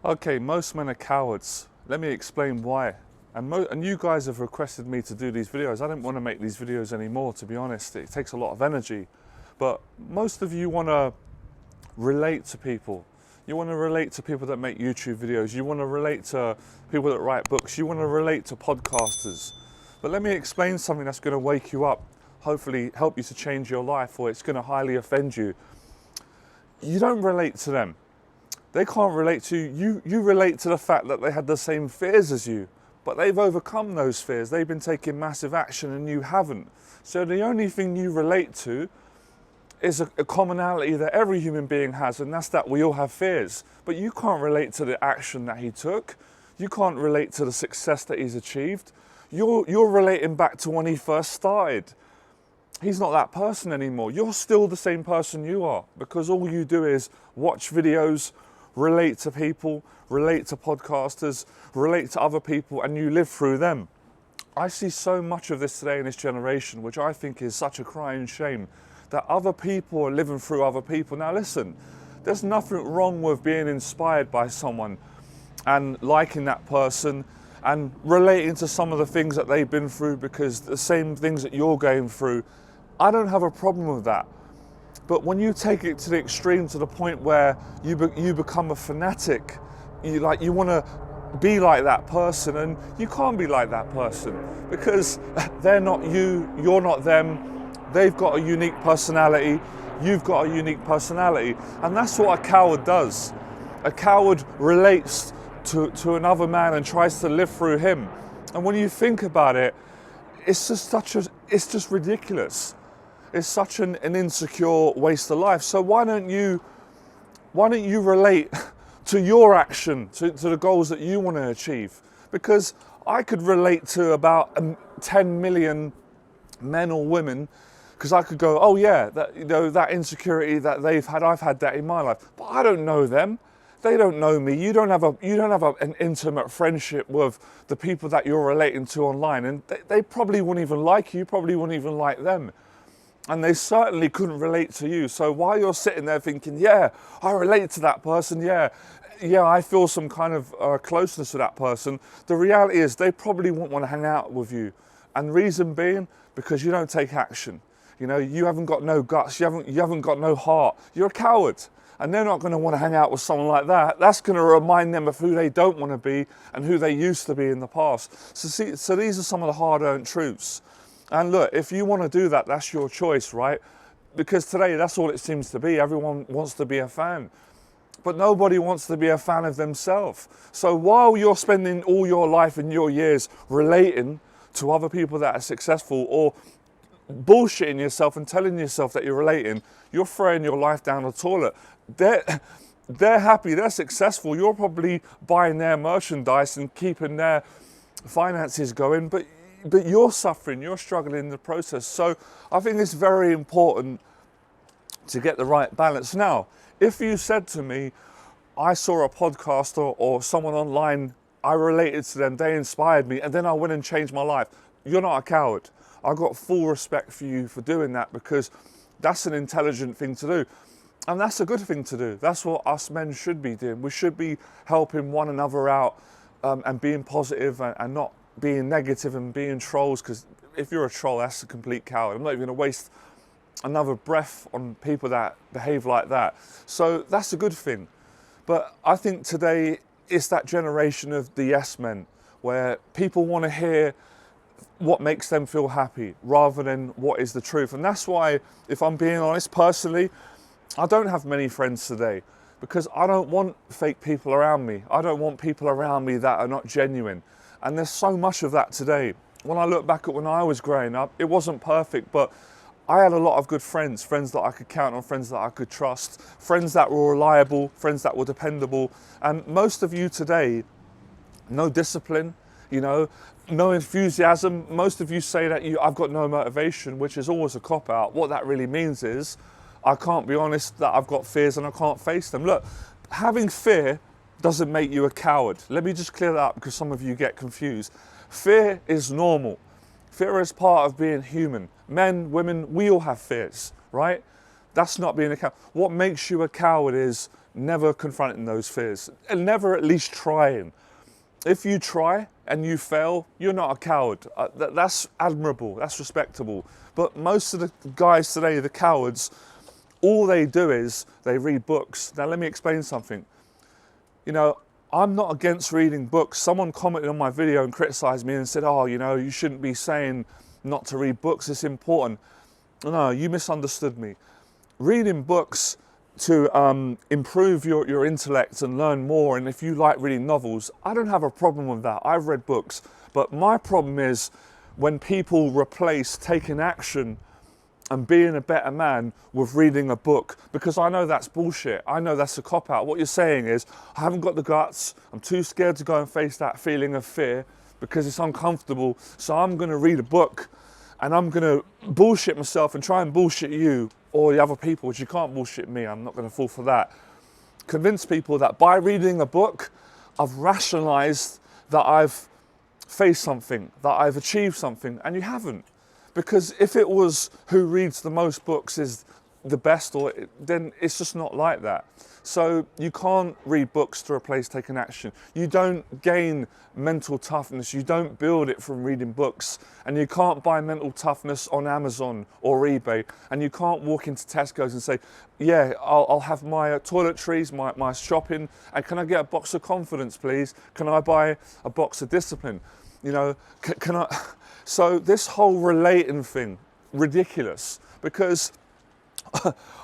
Okay, most men are cowards. Let me explain why. And you guys have requested me to do these videos. I don't want to make these videos anymore, to be honest. It takes a lot of energy. But most of you want to relate to people. You want to relate to people that make YouTube videos. You want to relate to people that write books. You want to relate to podcasters. But let me explain something that's going to wake you up, hopefully help you to change your life, or it's going to highly offend you. You don't relate to them. They can't relate to you. You relate to the fact that they had the same fears as you, but they've overcome those fears. They've been taking massive action and you haven't. So the only thing you relate to is a commonality that every human being has, and that's that we all have fears. But you can't relate to the action that he took. You can't relate to the success that he's achieved. You're relating back to when he first started. He's not that person anymore. You're still the same person you are, because all you do is watch videos, relate to people, relate to podcasters, relate to other people, and you live through them. I see so much of this today in this generation, which I think is such a crying shame, that other people are living through other people. Now listen, there's nothing wrong with being inspired by someone and liking that person and relating to some of the things that they've been through, because the same things that you're going through, I don't have a problem with that. But when you take it to the extreme, to the point where you become a fanatic, you want to be like that person, and you can't be like that person, because they're not you, you're not them. They've got a unique personality, you've got a unique personality, and that's what a coward does. A coward relates to another man and tries to live through him. And when you think about it, it's just ridiculous. It's such an insecure waste of life. So why don't you relate to your action, to the goals that you want to achieve? Because I could relate to about 10 million men or women, because I could go, oh yeah, that insecurity that they've had, I've had that in my life. But I don't know them. They don't know me. You don't have an intimate friendship with the people that you're relating to online, and they probably wouldn't even like you, probably wouldn't even like them. And they certainly couldn't relate to you. So while you're sitting there thinking, yeah, I relate to that person, yeah, I feel some kind of closeness to that person, the reality is they probably won't want to hang out with you. And reason being, because you don't take action. You know, you haven't got no guts, you haven't got no heart. You're a coward. And they're not going to want to hang out with someone like that. That's going to remind them of who they don't want to be and who they used to be in the past. So these are some of the hard-earned truths. And look, if you want to do that, that's your choice, right? Because today, that's all it seems to be. Everyone wants to be a fan. But nobody wants to be a fan of themselves. So while you're spending all your life and your years relating to other people that are successful, or bullshitting yourself and telling yourself that you're relating, you're throwing your life down the toilet. They're happy, they're successful. You're probably buying their merchandise and keeping their finances going, but you're suffering, you're struggling in the process. So I think it's very important to get the right balance. Now, if you said to me, I saw a podcaster or someone online, I related to them, they inspired me, and then I went and changed my life, you're not a coward. I've got full respect for you for doing that, because that's an intelligent thing to do. And that's a good thing to do. That's what us men should be doing. We should be helping one another out and being positive and not being negative and being trolls, because if you're a troll, that's a complete coward. I'm not even going to waste another breath on people that behave like that. So that's a good thing. But I think today it's that generation of the yes men, where people want to hear what makes them feel happy rather than what is the truth. And that's why, if I'm being honest personally, I don't have many friends today, because I don't want fake people around me. I don't want people around me that are not genuine. And there's so much of that today. When I look back at when I was growing up, it wasn't perfect, but I had a lot of good friends that I could count on, friends that I could trust, friends that were reliable, friends that were dependable. And most of you today, no discipline, no enthusiasm. Most of you say that I've got no motivation, which is always a cop-out. What that really means is, I can't be honest that I've got fears and I can't face them. Look, having fear doesn't make you a coward. Let me just clear that up, because some of you get confused. Fear is normal. Fear is part of being human. Men, women, we all have fears, right? That's not being a coward. What makes you a coward is never confronting those fears and never at least trying. If you try and you fail, you're not a coward. That's admirable, that's respectable. But most of the guys today, the cowards, all they do is they read books. Now let me explain something. You know, I'm not against reading books. Someone commented on my video and criticized me and said, oh, you know, you shouldn't be saying not to read books, it's important. No, you misunderstood me. Reading books to improve your intellect and learn more, and if you like reading novels, I don't have a problem with that. I've read books. But my problem is when people replace taking action and being a better man with reading a book, because I know that's bullshit. I know that's a cop-out. What you're saying is, I haven't got the guts, I'm too scared to go and face that feeling of fear because it's uncomfortable, so I'm gonna read a book and I'm gonna bullshit myself and try and bullshit you or the other people, which you can't bullshit me, I'm not gonna fall for that. Convince people that by reading a book, I've rationalized that I've faced something, that I've achieved something, and you haven't. Because if it was who reads the most books is the best, then it's just not like that. So you can't read books to replace taking action. You don't gain mental toughness, you don't build it from reading books, and you can't buy mental toughness on Amazon or eBay, and you can't walk into Tesco's and say, yeah, I'll have my toiletries, my shopping, and can I get a box of confidence, please? Can I buy a box of discipline? You know, can I... So this whole relating thing, ridiculous, because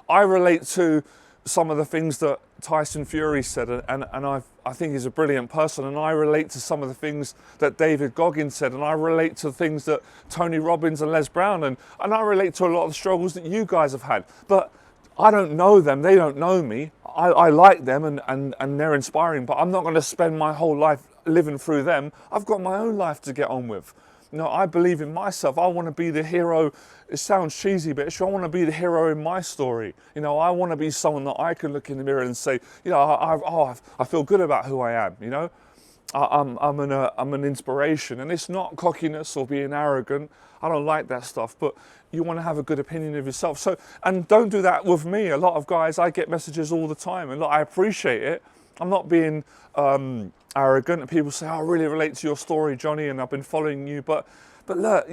I relate to some of the things that Tyson Fury said, and I think he's a brilliant person, and I relate to some of the things that David Goggins said, and I relate to things that Tony Robbins and Les Brown, and I relate to a lot of the struggles that you guys have had. But I don't know them, they don't know me. I like them and they're inspiring, but I'm not going to spend my whole life living through them. I've got my own life to get on with. You know, I believe in myself. I want to be the hero. It sounds cheesy, but I want to be the hero in my story. You know, I want to be someone that I can look in the mirror and say, you know, I feel good about who I am. You know, I'm an inspiration, and it's not cockiness or being arrogant. I don't like that stuff, but you want to have a good opinion of yourself. So, and don't do that with me. A lot of guys, I get messages all the time, and look, I appreciate it. I'm not being arrogant, and people say, oh, I really relate to your story, Johnny, and I've been following you. But look,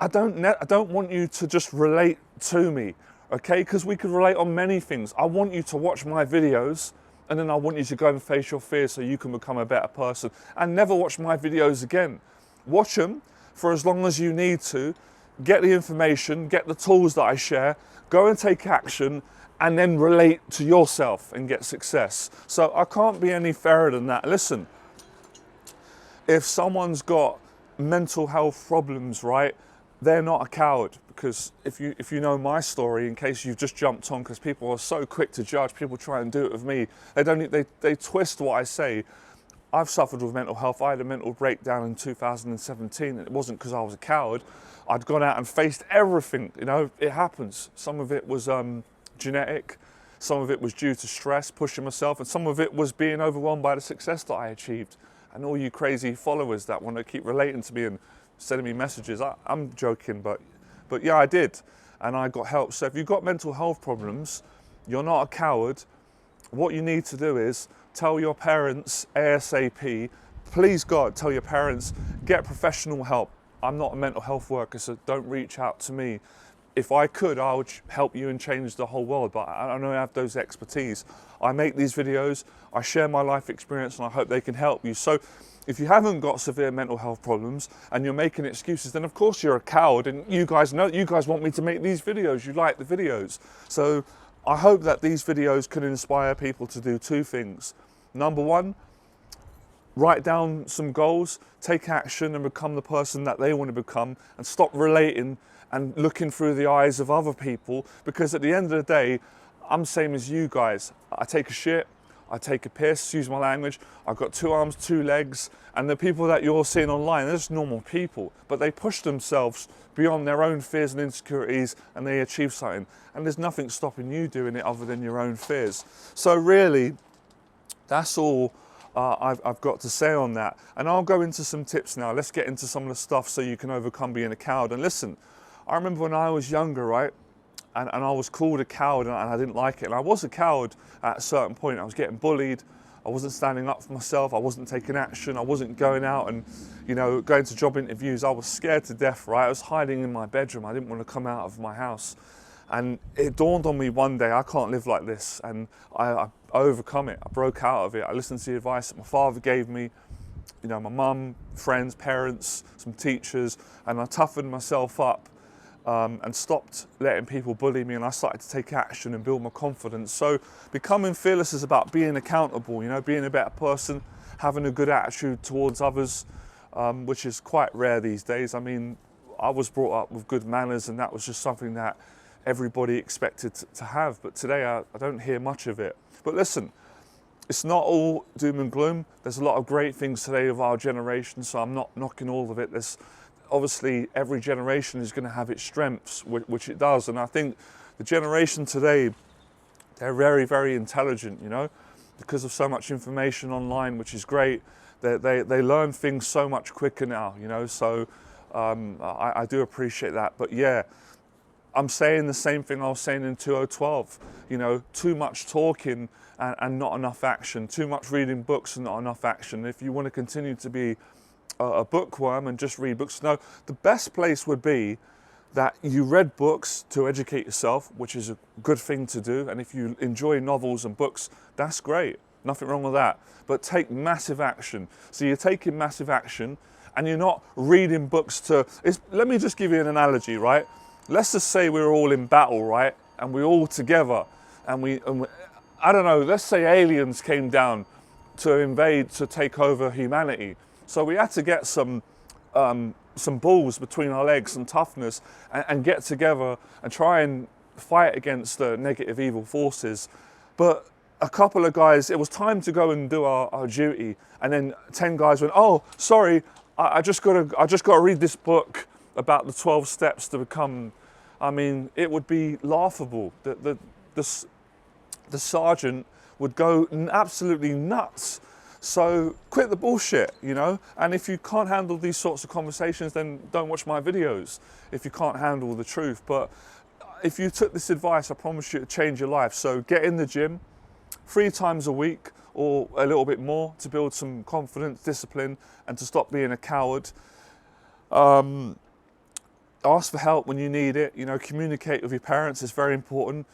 I don't want you to just relate to me, okay? Because we could relate on many things. I want you to watch my videos, and then I want you to go and face your fears so you can become a better person. And never watch my videos again. Watch them for as long as you need to. Get the information, get the tools that I share, go and take action, and then relate to yourself and get success. So I can't be any fairer than that. Listen, if someone's got mental health problems, right, they're not a coward. Because if you know my story, in case you've just jumped on, because people are so quick to judge, people try and do it with me. They twist what I say. I've suffered with mental health. I had a mental breakdown in 2017, and it wasn't because I was a coward. I'd gone out and faced everything. You know, it happens. Some of it was genetic, some of it was due to stress, pushing myself, and some of it was being overwhelmed by the success that I achieved. And all you crazy followers that want to keep relating to me and sending me messages, I'm joking, but yeah, I did, and I got help. So if you've got mental health problems, you're not a coward. What you need to do is tell your parents ASAP, please God, tell your parents, get professional help. I'm not a mental health worker, so don't reach out to me. If I could, I would help you and change the whole world, but I don't have those expertise. I make these videos, I share my life experience, and I hope they can help you. So if you haven't got severe mental health problems and you're making excuses, then of course you're a coward, and you guys know, you guys want me to make these videos, you like the videos. So I hope that these videos can inspire people to do two things. Number one, write down some goals, take action and become the person that they want to become, and stop relating and looking through the eyes of other people, because at the end of the day, I'm same as you guys. I take a shit, I take a piss, excuse my language, I've got 2 arms, 2 legs, and the people that you're seeing online, they're just normal people, but they push themselves beyond their own fears and insecurities, and they achieve something. And there's nothing stopping you doing it other than your own fears. So really, that's all I've got to say on that. And I'll go into some tips now. Let's get into some of the stuff so you can overcome being a coward. And listen, I remember when I was younger, right? and I was called a coward, and I didn't like it. And I was a coward at a certain point. I was getting bullied. I wasn't standing up for myself. I wasn't taking action. I wasn't going out and, you know, going to job interviews. I was scared to death, right? I was hiding in my bedroom. I didn't want to come out of my house. And it dawned on me one day, I can't live like this. And I overcome it. I broke out of it. I listened to the advice that my father gave me, you know, my mum, friends, parents, some teachers, and I toughened myself up. And stopped letting people bully me, and I started to take action and build my confidence. So becoming fearless is about being accountable, you know, being a better person, having a good attitude towards others, which is quite rare these days. I mean, I was brought up with good manners, and that was just something that everybody expected to have. But today I don't hear much of it. But listen, it's not all doom and gloom. There's a lot of great things today of our generation, so I'm not knocking all of it. Obviously, every generation is going to have its strengths, which it does. And I think the generation today, they're very, very intelligent, you know, because of so much information online, which is great. They learn things so much quicker now, you know, so I do appreciate that. But yeah, I'm saying the same thing I was saying in 2012, you know, too much talking and not enough action, too much reading books and not enough action. If you want to continue to be a bookworm and just read books. No, the best place would be that you read books to educate yourself, which is a good thing to do. And if you enjoy novels and books, that's great. Nothing wrong with that. But take massive action. So you're taking massive action and you're not reading books to... let me just give you an analogy, right? Let's just say we're all in battle, right? And we're all together and we I don't know, let's say aliens came down to invade, to take over humanity. So we had to get some balls between our legs and toughness and get together and try and fight against the negative evil forces. But a couple of guys, it was time to go and do our duty. And then 10 guys went, oh, sorry, I just got to read this book about the 12 steps to become. I mean, it would be laughable. The sergeant would go absolutely nuts. So quit the bullshit, you know? And if you can't handle these sorts of conversations, then don't watch my videos if you can't handle the truth. But if you took this advice, I promise you it'll change your life. So get in the gym 3 times a week or a little bit more to build some confidence, discipline, and to stop being a coward. Ask for help when you need it. You know, communicate with your parents is very important.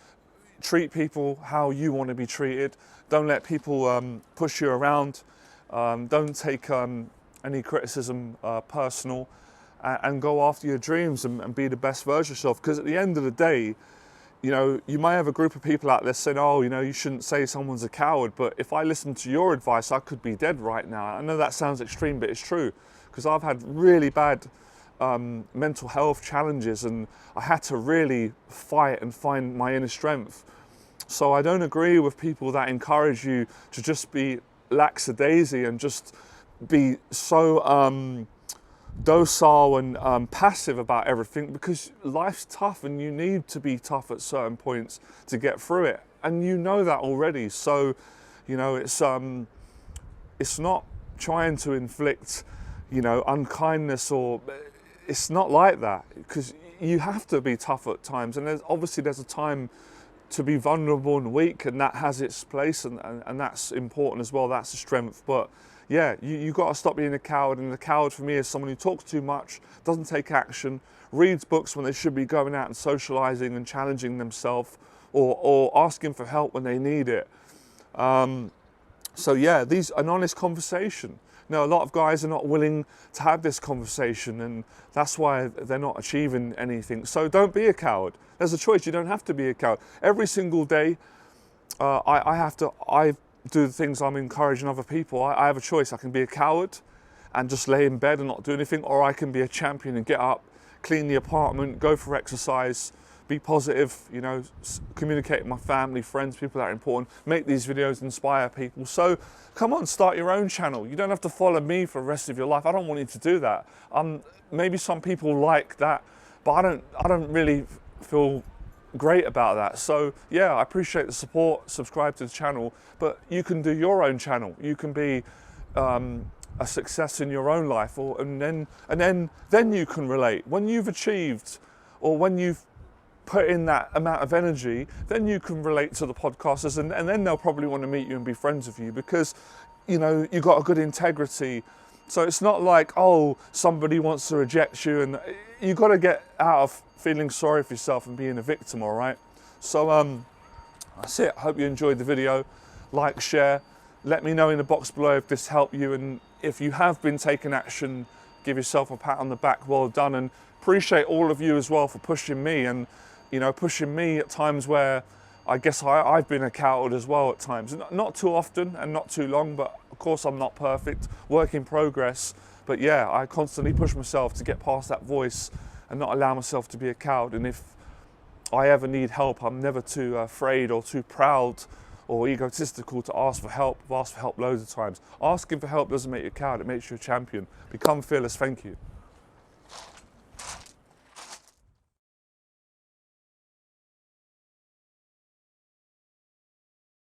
Treat people how you want to be treated. Don't let people push you around. Don't take any criticism personal, and go after your dreams and be the best version of yourself. Because at the end of the day, you know, you may have a group of people out there saying, oh, you know, you shouldn't say someone's a coward. But if I listened to your advice, I could be dead right now. I know that sounds extreme, but it's true. Because I've had really bad mental health challenges, and I had to really fight and find my inner strength. So I don't agree with people that encourage you to just be lackadaisy and just be so docile and passive about everything, because life's tough and you need to be tough at certain points to get through it. And you know that already. So, you know, it's not trying to inflict, you know, unkindness, or it's not like that, because you have to be tough at times. And there's a time to be vulnerable and weak, and that has its place, and that's important as well. That's a strength. But yeah, you got to stop being a coward. And the coward for me is someone who talks too much, doesn't take action, reads books when they should be going out and socializing and challenging themselves, or asking for help when they need it. So yeah, an honest conversation. Now, a lot of guys are not willing to have this conversation, and that's why they're not achieving anything. So don't be a coward. There's a choice. You don't have to be a coward. Every single day, I do the things I'm encouraging other people. I have a choice. I can be a coward and just lay in bed and not do anything, or I can be a champion and get up, clean the apartment, go for exercise, be positive, you know, communicate with my family, friends, people that are important, make these videos, inspire people. So come on, start your own channel. You don't have to follow me for the rest of your life. I don't want you to do that. Maybe some people like that, but I don't really feel great about that. So yeah, I appreciate the support. Subscribe to the channel, but you can do your own channel. You can be a success in your own life, and then you can relate when you've achieved, or when you've put in that amount of energy, then you can relate to the podcasters, and then they'll probably want to meet you and be friends with you because, you know, you've got a good integrity. So it's not like, oh, somebody wants to reject you, and you got to get out of feeling sorry for yourself and being a victim, all right? So that's it. I hope you enjoyed the video. Like, share. Let me know in the box below if this helped you, and if you have been taking action, give yourself a pat on the back. Well done, and appreciate all of you as well for pushing me, and you know, pushing me at times where I guess I've been a coward as well at times. Not too often and not too long, but of course I'm not perfect, work in progress. But yeah, I constantly push myself to get past that voice and not allow myself to be a coward. And if I ever need help, I'm never too afraid or too proud or egotistical to ask for help. I've asked for help loads of times. Asking for help doesn't make you a coward, it makes you a champion. Become fearless. Thank you.